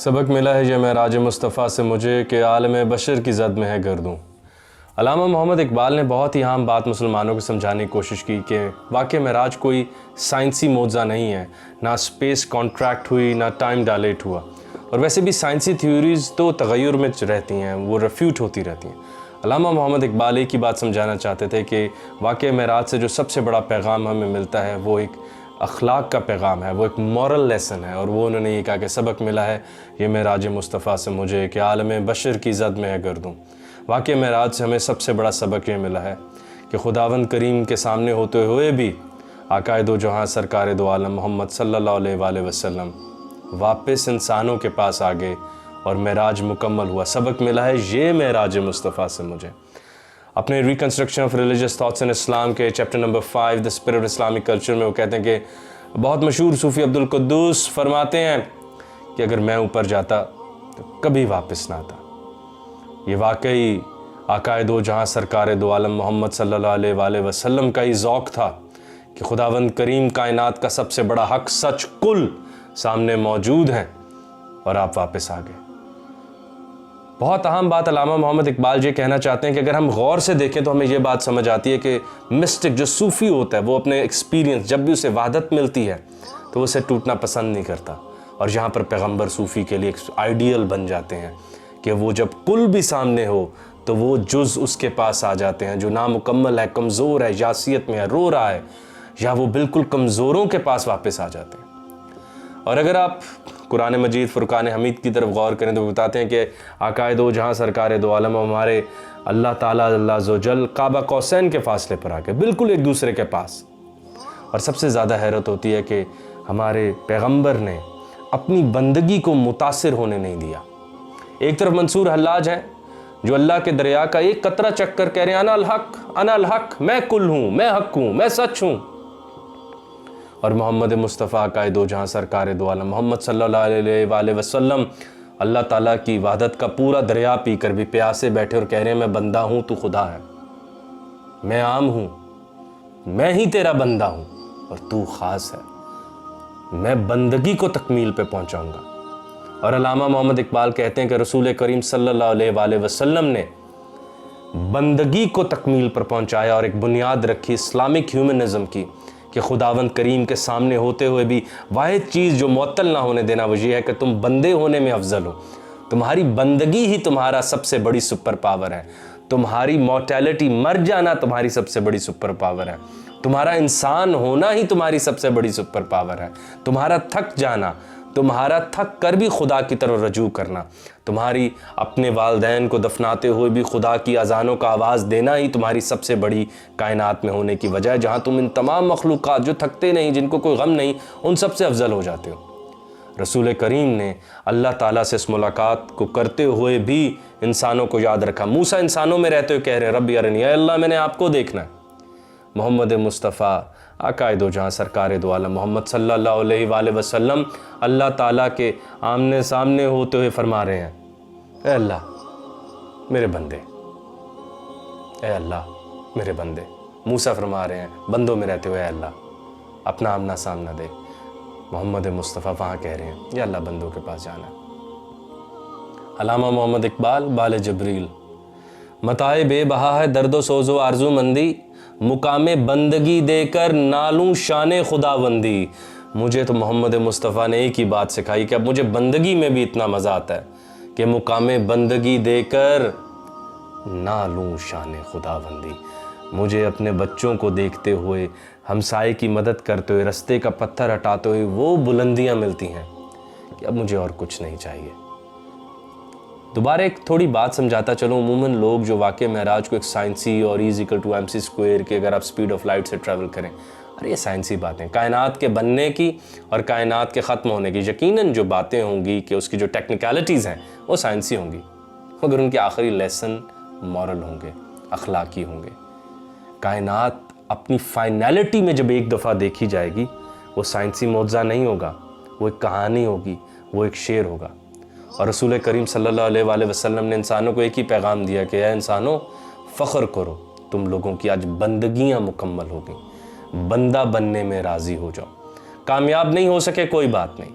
سبق ملا ہے یہ معراج مصطفیٰ سے مجھے کہ عالم بشر کی زد میں ہے گردوں۔ علامہ محمد اقبال نے بہت ہی اہم بات مسلمانوں کو سمجھانے کی کوشش کی کہ واقع معراج کوئی سائنسی معجزہ نہیں ہے، نہ اسپیس کانٹریکٹ ہوئی نہ ٹائم ڈائلیٹ ہوا، اور ویسے بھی سائنسی تھیوریز تو تغیر میں رہتی ہیں، وہ ریفیوٹ ہوتی رہتی ہیں۔ علامہ محمد اقبال ایک ہی بات سمجھانا چاہتے تھے کہ واقع معراج سے جو سب سے بڑا پیغام ہمیں ملتا ہے وہ ایک اخلاق کا پیغام ہے، وہ ایک مورل لیسن ہے، اور وہ انہوں نے یہ کہا کہ سبق ملا ہے یہ معراج مصطفیٰ سے مجھے کہ عالم بشر کی زد میں ہے گردوں۔ واقع معراج سے ہمیں سب سے بڑا سبق یہ ملا ہے کہ خداوند کریم کے سامنے ہوتے ہوئے بھی آقائے دو جہاں سرکار دو عالم محمد صلی اللہ علیہ وآلہ وسلم واپس انسانوں کے پاس آگے اور معراج مکمل ہوا۔ سبق ملا ہے یہ معراج مصطفیٰ سے مجھے۔ اپنے reconstruction of religious thoughts in Islam کے chapter number 5 the spirit of Islamic culture میں وہ کہتے ہیں کہ بہت مشہور صوفی عبدالقدوس فرماتے ہیں کہ اگر میں اوپر جاتا تو کبھی واپس نہ آتا۔ یہ واقعی آقائے دو جہاں سرکار دو عالم محمد صلی اللہ علیہ وآلہ وسلم کا ہی ذوق تھا کہ خداوند کریم کائنات کا سب سے بڑا حق سچ کل سامنے موجود ہیں اور آپ واپس آ گئے۔ بہت اہم بات علامہ محمد اقبال یہ کہنا چاہتے ہیں کہ اگر ہم غور سے دیکھیں تو ہمیں یہ بات سمجھ آتی ہے کہ مسٹک جو صوفی ہوتا ہے وہ اپنے ایکسپیرینس جب بھی اسے وحدت ملتی ہے تو وہ اسے ٹوٹنا پسند نہیں کرتا، اور یہاں پر پیغمبر صوفی کے لیے ایک آئیڈیل بن جاتے ہیں کہ وہ جب کل بھی سامنے ہو تو وہ جز اس کے پاس آ جاتے ہیں جو نامکمل ہے، کمزور ہے، یاسیت میں ہے، رو رہا ہے، یا وہ بالکل کمزوروں کے پاس واپس آ جاتے ہیں۔ اور اگر آپ قرآن مجید فرقان حمید کی طرف غور کریں تو بتاتے ہیں کہ آقائے دو جہاں سرکار دو عالم ہمارے اللہ تعالیٰ اللہ عز و جل قاب قوسین کے فاصلے پر آ گئے، بالکل ایک دوسرے کے پاس۔ اور سب سے زیادہ حیرت ہوتی ہے کہ ہمارے پیغمبر نے اپنی بندگی کو متاثر ہونے نہیں دیا۔ ایک طرف منصور حلاج ہیں جو اللہ کے دریا کا ایک قطرہ چکھ کر کہہ رہے ہیں انا الحق، میں کل ہوں، میں حق ہوں، میں سچ ہوں، اور محمد مصطفیٰ آقائے دو جہاں سرکار دو عالم محمد صلی اللہ علیہ وآلہ وسلم اللہ تعالیٰ کی وحدت کا پورا دریا پی کر بھی پیاسے بیٹھے اور کہہ رہے ہیں میں بندہ ہوں تو خدا ہے، میں عام ہوں، میں ہی تیرا بندہ ہوں اور تو خاص ہے، میں بندگی کو تکمیل پہ پہنچاؤں گا۔ اور علامہ محمد اقبال کہتے ہیں کہ رسول کریم صلی اللہ علیہ وآلہ وسلم نے بندگی کو تکمیل پر پہنچایا اور ایک بنیاد رکھی اسلامک ہیومنزم کی کہ خداوند کریم کے سامنے ہوتے ہوئے بھی واحد چیز جو معطل نہ ہونے دینا وہ یہ ہے کہ تم بندے ہونے میں افضل ہو، تمہاری بندگی ہی تمہارا سب سے بڑی سپر پاور ہے، تمہاری مورٹیلٹی مر جانا تمہاری سب سے بڑی سپر پاور ہے، تمہارا انسان ہونا ہی تمہاری سب سے بڑی سپر پاور ہے، تمہارا تھک جانا، تمہارا تھک کر بھی خدا کی طرف رجوع کرنا، تمہاری اپنے والدین کو دفناتے ہوئے بھی خدا کی اذانوں کا آواز دینا ہی تمہاری سب سے بڑی کائنات میں ہونے کی وجہ ہے، جہاں تم ان تمام مخلوقات جو تھکتے نہیں، جن کو کوئی غم نہیں، ان سب سے افضل ہو جاتے ہو۔ رسول کریم نے اللہ تعالیٰ سے اس ملاقات کو کرتے ہوئے بھی انسانوں کو یاد رکھا۔ موسیٰ انسانوں میں رہتے ہوئے کہہ رہے ہیں رب ارنی، اے اللہ میں نے آپ کو دیکھنا ہے۔ محمد مصطفیٰ آقائے دو جہاں سرکار دو عالم محمد صلی اللہ علیہ وآلہ وسلم اللہ تعالیٰ کے آمنے سامنے ہوتے ہوئے فرما رہے ہیں اے اللہ میرے بندے، اے اللہ میرے بندے۔ موسیٰ فرما رہے ہیں بندوں میں رہتے ہوئے اے اللہ اپنا آمنا سامنا دے۔ محمد مصطفیٰ وہاں کہہ رہے ہیں یا اللہ بندوں کے پاس جانا ہے۔ علامہ محمد اقبال بال جبریل، متاع بے بہا ہے درد و سوز و آرزو مندی، مقام بندگی دے کر نالوں شان خداوندی۔ مجھے تو محمد مصطفیٰ نے ایک ہی بات سکھائی کہ اب مجھے بندگی میں بھی اتنا مزہ آتا ہے کہ مقام بندگی دے کر نالوں شان خداوندی۔ مجھے اپنے بچوں کو دیکھتے ہوئے، ہمسائے کی مدد کرتے ہوئے، رستے کا پتھر ہٹاتے ہوئے وہ بلندیاں ملتی ہیں کہ اب مجھے اور کچھ نہیں چاہیے۔ دوبارہ ایک تھوڑی بات سمجھاتا چلوں، عموماً لوگ جو واقع معراج کو ایک سائنسی اور E=mc² کے اگر آپ سپیڈ آف لائٹ سے ٹریول کریں، ارے یہ سائنسی باتیں، کائنات کے بننے کی اور کائنات کے ختم ہونے کی یقیناً جو باتیں ہوں گی کہ اس کی جو ٹیکنیکلٹیز ہیں وہ سائنسی ہوں گی، مگر ان کے آخری لیسن مورل ہوں گے، اخلاقی ہوں گے۔ کائنات اپنی فائنلٹی میں جب ایک دفعہ دیکھی جائے گی وہ سائنسی معجزہ نہیں ہوگا، وہ ایک کہانی ہوگی، وہ ایک شعر ہوگا۔ اور رسول کریم صلی اللہ علیہ وآلہ وسلم نے انسانوں کو ایک ہی پیغام دیا کہ اے انسانوں فخر کرو، تم لوگوں کی آج بندگیاں مکمل ہو گئیں، بندہ بننے میں راضی ہو جاؤ۔ کامیاب نہیں ہو سکے کوئی بات نہیں،